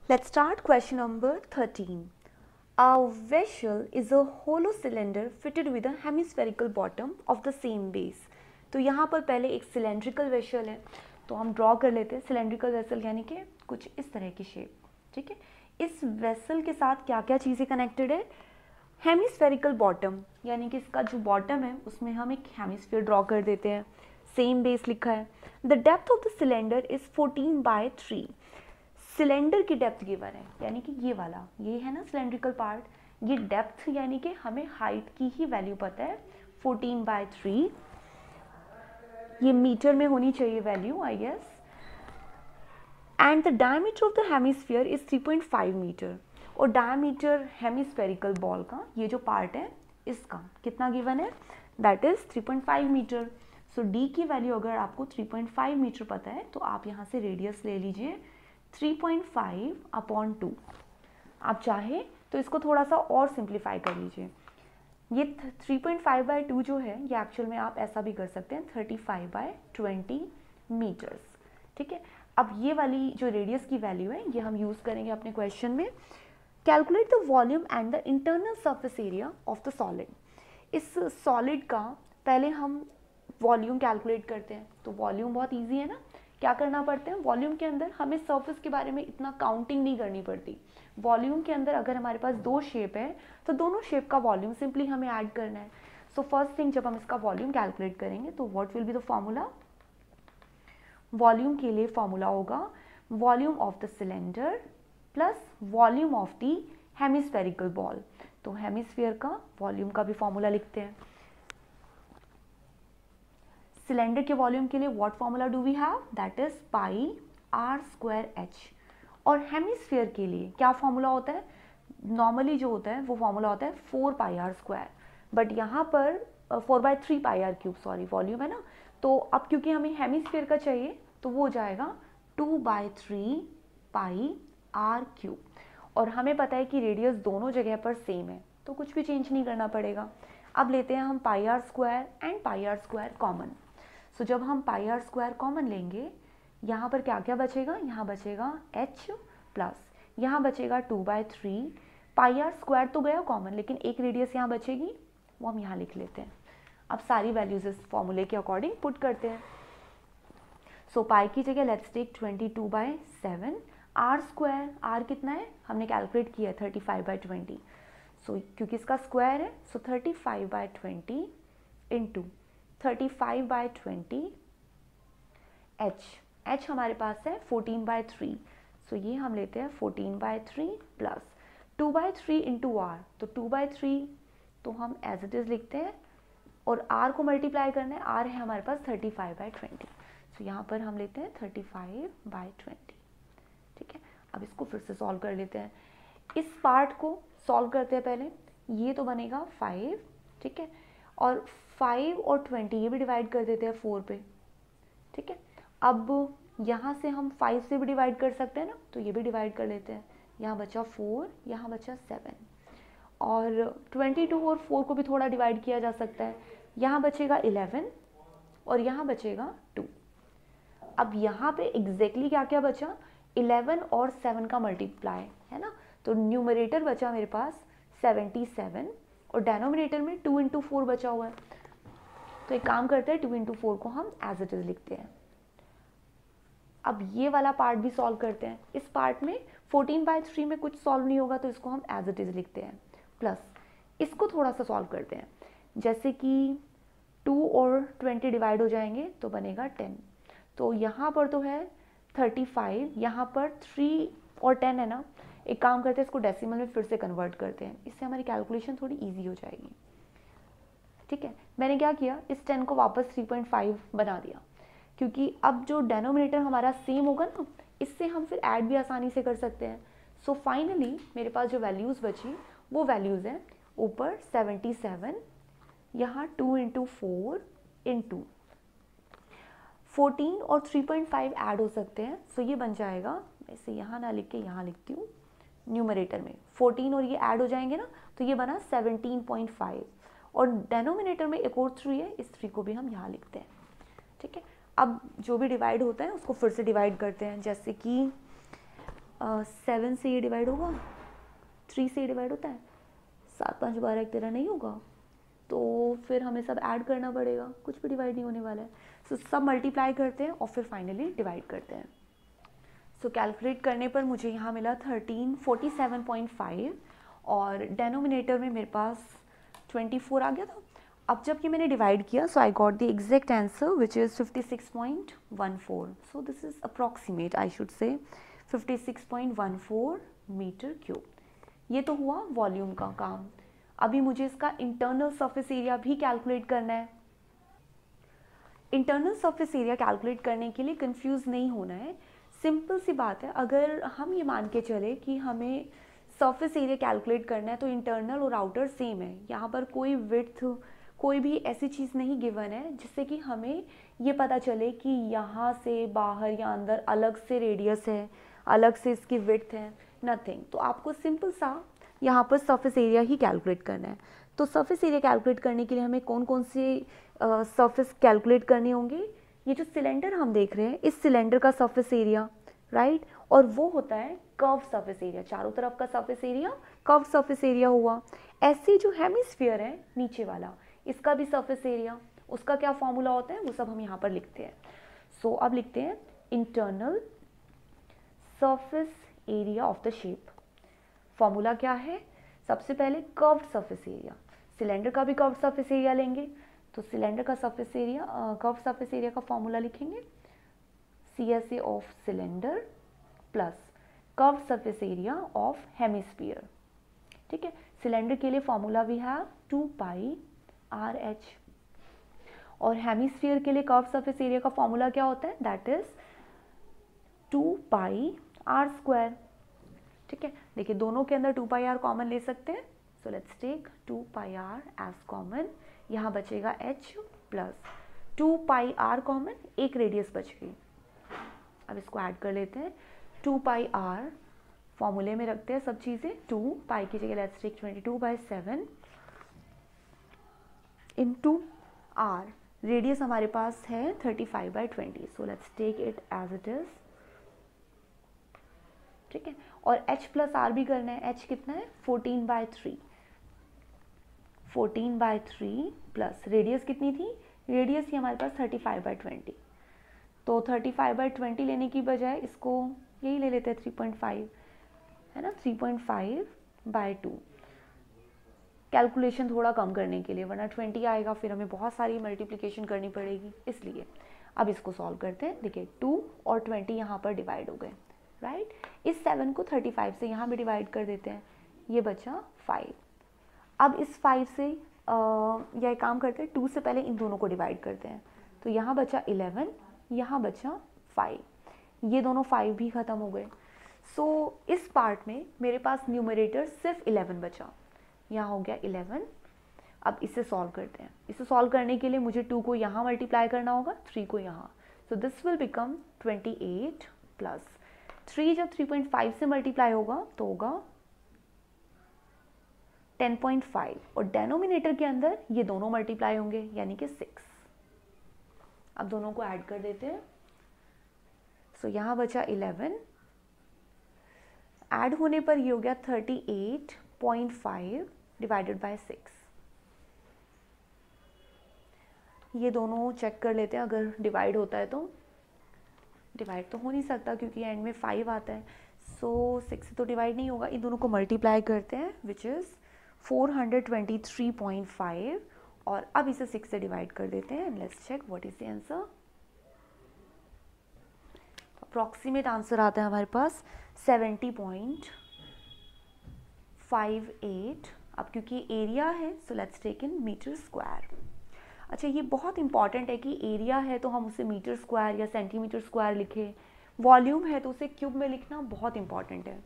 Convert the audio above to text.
Let's start question number 13. A vessel is a hollow cylinder fitted with a hemispherical bottom of the same base. तो यहाँ पर पहले एक cylindrical vessel है, तो हम ड्रॉ कर लेते हैं cylindrical vessel यानी कि कुछ इस तरह की शेप. ठीक है, इस वेसल के साथ क्या क्या चीज़ें कनेक्टेड है? हेमिस्फेरिकल बॉटम, यानी कि इसका जो बॉटम है उसमें हम एक हेमिस्फीयर ड्रॉ कर देते हैं. सेम बेस लिखा है. The depth of the cylinder is 14/3. Cylinder की डेप्थ गिवन है, यानी कि ये वाला, ये है ना सिलेंड्रिकल पार्ट, ये डेप्थ यानी कि हमें हाइट की ही वैल्यू पता है 14/3. ये मीटर में होनी चाहिए value I guess. And the diameter of the hemisphere is 3.5 metre. और डायमीटर हेमिस्फेरिकल बॉल का ये जो पार्ट है इसका कितना गिवन है? That is 3.5 metre. So D की वैल्यू अगर आपको 3.5 मीटर पता है तो आप यहाँ से रेडियस ले लीजिए 3.5/2. आप चाहे तो इसको थोड़ा सा और सिंप्लीफाई कर लीजिए. ये 3.5/2 जो है ये एक्चुअल में आप ऐसा भी कर सकते हैं 35/20 मीटर्स. ठीक है, अब ये वाली जो रेडियस की वैल्यू है ये हम यूज़ करेंगे अपने क्वेश्चन में. Calculate the volume and the internal surface area of the solid. इस सॉलिड का पहले हम वॉल्यूम कैलकुलेट करते हैं. तो वॉल्यूम बहुत इजी है ना. क्या करना पड़ता है वॉल्यूम के अंदर? हमें सरफेस के बारे में इतना काउंटिंग नहीं करनी पड़ती. वॉल्यूम के अंदर अगर हमारे पास दो शेप है तो दोनों शेप का वॉल्यूम सिंपली हमें ऐड करना है. सो फर्स्ट थिंग, जब हम इसका वॉल्यूम कैलकुलेट करेंगे तो what will be the formula? Volume के लिए फॉर्मूला होगा volume of the cylinder plus volume of the hemispherical ball. तो हेमिस्फीयर का वॉल्यूम का भी फॉर्मूला लिखते हैं. सिलेंडर के वॉल्यूम के लिए what formula do we have? That is πr²h. और हेमिस्फीयर के लिए क्या फॉर्मूला होता है? नॉर्मली जो होता है वो फॉर्मूला होता है 4πr². बट यहाँ पर 4/3πr³ सॉरी वॉल्यूम है ना. तो अब क्योंकि हमें हेमिस्फीयर का चाहिए तो वो हो जाएगा 2/3πr³. और हमें पता है कि रेडियस दोनों जगह पर सेम है तो कुछ भी चेंज नहीं करना पड़ेगा. अब लेते हैं हम πr² एंड πr² कॉमन. सो जब हम πr² कॉमन लेंगे यहाँ पर क्या क्या बचेगा? यहाँ बचेगा h प्लस यहाँ बचेगा 2/3. πr² तो गया कॉमन लेकिन एक रेडियस यहाँ बचेगी, वो हम यहाँ लिख लेते हैं. अब सारी वैल्यूज इस फॉर्मूले के अकॉर्डिंग पुट करते हैं. सो पाई की जगह लेट्स टेक 22/7. r² r कितना है हमने कैलकुलेट किया है 35/20. सो क्योंकि इसका स्क्वायर है सो 35/20 इंटू 35/20 h हमारे पास है 14/3. सो ये हम लेते हैं 14/3 प्लस 2/3 इंटू आर. तो 2/3 तो हम एज इट इज़ लिखते हैं और r को मल्टीप्लाई करना है. r है हमारे पास 35/20. सो यहाँ पर हम लेते हैं 35/20. ठीक है, अब इसको फिर से सॉल्व कर लेते हैं. इस पार्ट को सॉल्व करते हैं पहले. ये तो बनेगा 5. ठीक है, और 5 और 20 ये भी डिवाइड कर देते हैं 4 पे. ठीक है, अब यहाँ से हम 5 से भी डिवाइड कर सकते हैं ना, तो ये भी डिवाइड कर लेते हैं. यहाँ बचा 4, यहाँ बचा 7. और 22 और 4 को भी थोड़ा डिवाइड किया जा सकता है. यहाँ बचेगा 11 और यहाँ बचेगा 2. अब यहाँ पे एग्जैक्टली क्या क्या बचा? 11 और 7 का मल्टीप्लाई है ना. तो न्यूमरेटर बचा मेरे पास 77 और डेनोमिनेटर में 2 इंटू 4 बचा हुआ है. तो एक काम करते हैं 2 इंटू 4 को हम एज इट इज लिखते हैं. अब ये वाला पार्ट भी सॉल्व करते हैं. इस पार्ट में 14/3 में कुछ सॉल्व नहीं होगा तो इसको हम एज इट इज लिखते हैं. प्लस इसको थोड़ा सा सॉल्व करते हैं. जैसे कि 2 और 20 डिवाइड हो जाएंगे तो बनेगा 10. तो यहाँ पर तो है 35, यहाँ पर 3 और 10 है ना. एक काम करते हैं इसको डेसिमल में फिर से कन्वर्ट करते हैं, इससे हमारी कैलकुलेशन थोड़ी इजी हो जाएगी. ठीक है, मैंने क्या किया इस 10 को वापस 3.5 बना दिया क्योंकि अब जो डेनोमिनेटर हमारा सेम होगा ना, इससे हम फिर ऐड भी आसानी से कर सकते हैं. सो फाइनली मेरे पास जो वैल्यूज़ बची वो वैल्यूज़ हैं ऊपर 77, यहाँ 2 इंटू 4 इंटू 14 और 3.5 ऐड हो सकते हैं. सो ये बन जाएगा, इसे यहाँ ना लिख के यहाँ लिखती हूँ, न्यूमरेटर में 14 और ये ऐड हो जाएंगे ना तो ये बना 17.5 और डेनोमिनेटर में एक और 3 है, इस 3 को भी हम यहाँ लिखते हैं. ठीक है, अब जो भी डिवाइड होता है उसको फिर से डिवाइड करते हैं. जैसे कि 7 से ये डिवाइड होगा, 3 से ये डिवाइड होता है, 7 5 12 13 नहीं होगा, तो फिर हमें सब ऐड करना पड़ेगा, कुछ भी डिवाइड नहीं होने वाला है। सो सब मल्टीप्लाई करते हैं और फिर फाइनली डिवाइड करते हैं। सो कैलकुलेट करने पर मुझे यहाँ मिला 1347.5 और डेनोमिनेटर में मेरे पास 24 आ गया था। अब जब कि मैंने डिवाइड किया, so I got the exact answer which is 56.14। So this is approximate, I should say 56.14 metre cube. ये तो हुआ वॉल्यूम का काम। अभी मुझे इसका इंटरनल सरफेस एरिया भी कैलकुलेट करना है। इंटरनल सरफेस एरिया कैलकुलेट करने के लिए कंफ्यूज नहीं होना है, सिंपल सी बात है। अगर हम ये मान के चले कि हमें सरफेस एरिया कैलकुलेट करना है तो इंटरनल और आउटर सेम है, यहाँ पर कोई विड्थ कोई भी ऐसी चीज़ नहीं गिवन है जिससे कि हमें ये पता चले कि यहाँ से बाहर या अंदर अलग से रेडियस है, अलग से इसकी विड्थ है, नथिंग। तो आपको सिंपल सा यहाँ पर सरफेस एरिया ही कैलकुलेट करना है। तो सरफेस एरिया कैलकुलेट करने के लिए हमें कौन कौन से सरफेस कैलकुलेट करने होंगे? ये जो सिलेंडर हम देख रहे हैं, इस सिलेंडर का सरफेस एरिया, राइट, और वो होता है कर्व सरफेस एरिया, चारों तरफ का surface area curve surface area हुआ। ऐसे जो हेमिस्फीयर है नीचे वाला, इसका भी सरफेस एरिया, उसका क्या फॉर्मूला होता है वो सब हम यहाँ पर लिखते हैं। सो अब लिखते हैं internal surface area of the shape. Formula क्या है? सबसे पहले कर्व्ड सरफेस एरिया, सिलेंडर का भी कर्व्ड सरफेस एरिया लेंगे, तो सिलेंडर का surface area, curved surface area का फॉर्मूला लिखेंगे CSA of cylinder plus curved surface area of hemisphere. ठीक है, सिलेंडर के लिए फॉर्मूला भी है 2 पाई RH, और हेमिस्फीयर के लिए कर्व्ड सरफेस एरिया का फॉर्मूला क्या होता है? That is 2 pi R²। ठीक है, देखिए दोनों के अंदर 2 पाई R कॉमन ले सकते हैं, so let's take 2 pi R as common. यहाँ बचेगा H plus 2 pi R common, एक रेडियस बच गई। अब इसको ऐड कर लेते हैं, 2 पाई R फॉर्मूले में रखते हैं सब चीज़ें, 2 पाई की जगह let's take 22/7 into R। Radius हमारे पास है 35/20, so let's take it as it is. ठीक है, और H प्लस R भी करना है। H कितना है? 14/3, 14/3 प्लस रेडियस कितनी थी? रेडियस ही हमारे पास 35/20, तो 35/20 लेने की बजाय इसको यही ले लेते हैं 3.5, है ना, 3.5/2। कैलकुलेशन थोड़ा कम करने के लिए, वरना 20 आएगा फिर हमें बहुत सारी मल्टीप्लिकेशन करनी पड़ेगी, इसलिए। अब इसको सॉल्व करते हैं। देखिए 2 और 20 यहाँ पर डिवाइड हो गए, राइट। इस 7 को 35 से यहाँ भी डिवाइड कर देते हैं, ये बचा 5। अब इस 5 से यह काम करते हैं, 2 से पहले इन दोनों को डिवाइड करते हैं, तो यहाँ बचा 11, यहाँ बचा 5, ये दोनों 5 भी ख़त्म हो गए। सो इस पार्ट में मेरे पास न्यूमरेटर सिर्फ 11 बचा, यहाँ हो गया 11। अब इसे सॉल्व करते हैं। इसे सॉल्व करने के लिए मुझे 2 को यहाँ मल्टीप्लाई करना होगा, 3 को यहाँ, so this will become 28 plus 3 जब 3.5 से मल्टीप्लाई होगा तो होगा 10.5, और डेनोमिनेटर के अंदर ये दोनों मल्टीप्लाई होंगे यानी कि 6। अब दोनों को ऐड कर देते हैं, सो यहाँ बचा 11, ऐड होने पर ये हो गया 38.5 डिवाइडेड बाय 6। ये दोनों चेक कर लेते हैं, अगर डिवाइड होता है तो। डिवाइड तो हो नहीं सकता क्योंकि एंड में 5 आता है, सो 6 से तो डिवाइड नहीं होगा। इन दोनों को मल्टीप्लाई करते हैं विच इज़ 423.5, और अब इसे 6 से डिवाइड कर देते हैं। Let's check what is the answer. Approximate answer आता है हमारे पास 70.58। अब क्योंकि एरिया है so let's take in metre square. अच्छा, ये बहुत इंपॉर्टेंट है कि एरिया है तो हम उसे मीटर स्क्वायर या सेंटीमीटर स्क्वायर लिखें, वॉल्यूम है तो उसे क्यूब में लिखना बहुत इंपॉर्टेंट है।